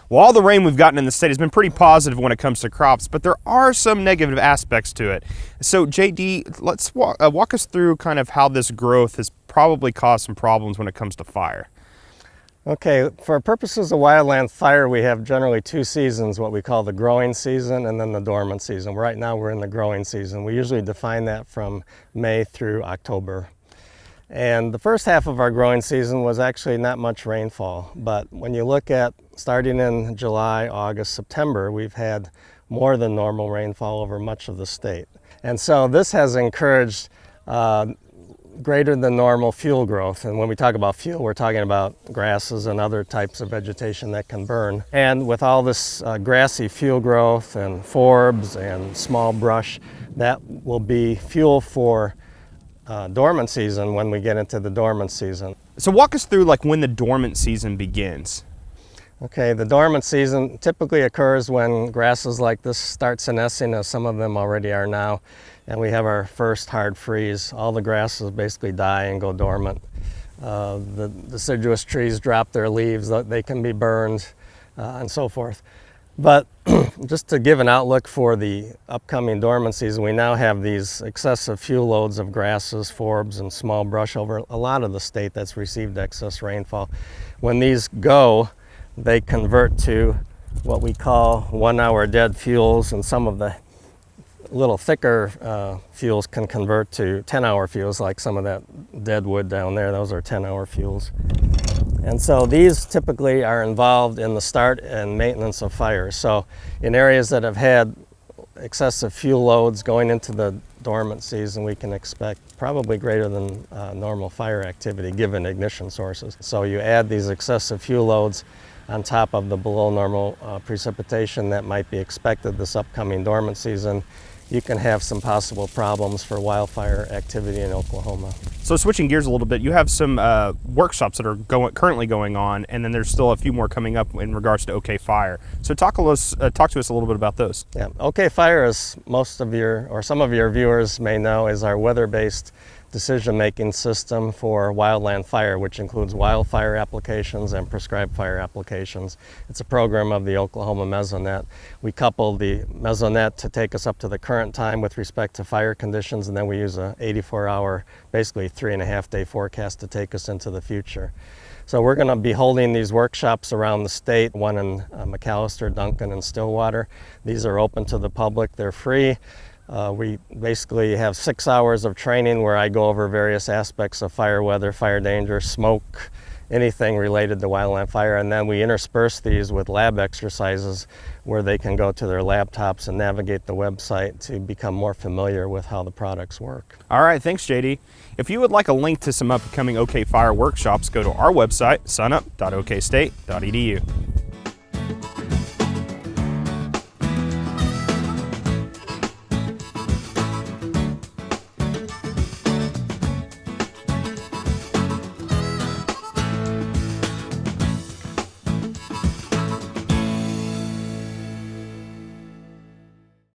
Well, all the rain we've gotten in the state has been pretty positive when it comes to crops, but there are some negative aspects to it. So JD, let's walk us through kind of how this growth has probably caused some problems when it comes to fire. Okay, for purposes of wildland fire, we have generally two seasons, what we call the growing season and then the dormant season. Right now we're in the growing season. We usually define that from May through October. And the first half of our growing season was actually not much rainfall, but when you look at starting in July, August, September, we've had more than normal rainfall over much of the state. And so this has encouraged greater than normal fuel growth. And when we talk about fuel, we're talking about grasses and other types of vegetation that can burn. And with all this grassy fuel growth and forbs and small brush, that will be fuel for dormant season when we get into the dormant season. So walk us through like when the dormant season begins. Okay, the dormant season typically occurs when grasses like this start senescing, as some of them already are now, and we have our first hard freeze. All the grasses basically die and go dormant. The deciduous trees drop their leaves, they can be burned, and so forth. But just to give an outlook for the upcoming dormant season, we now have these excessive fuel loads of grasses, forbs, and small brush over a lot of the state that's received excess rainfall. When these go, they convert to what we call 1 hour dead fuels, and some of the little thicker fuels can convert to 10-hour fuels, like some of that dead wood down there. Those are 10-hour fuels. And so these typically are involved in the start and maintenance of fires. So in areas that have had excessive fuel loads going into the dormant season, we can expect probably greater than normal fire activity given ignition sources. So you add these excessive fuel loads on top of the below normal precipitation that might be expected this upcoming dormant season, you can have some possible problems for wildfire activity in Oklahoma. So switching gears a little bit, you have some workshops that are currently going on, and then there's still a few more coming up in regards to OK Fire. So talk to us a little bit about those. Yeah, OK Fire, as most of your, or some of your viewers may know, is our weather-based decision-making system for wildland fire, which includes wildfire applications and prescribed fire applications. It's a program of the Oklahoma Mesonet. We couple the Mesonet to take us up to the current time with respect to fire conditions, and then we use a 84-hour, basically 3.5-day forecast to take us into the future. So we're going to be holding these workshops around the state, one in McAllister, Duncan, and Stillwater. These are open to the public. They're free. We basically have 6 hours of training where I go over various aspects of fire weather, fire danger, smoke, anything related to wildland fire, and then we intersperse these with lab exercises where they can go to their laptops and navigate the website to become more familiar with how the products work. All right, thanks JD. If you would like a link to some upcoming OK Fire workshops, go to our website, sunup.okstate.edu.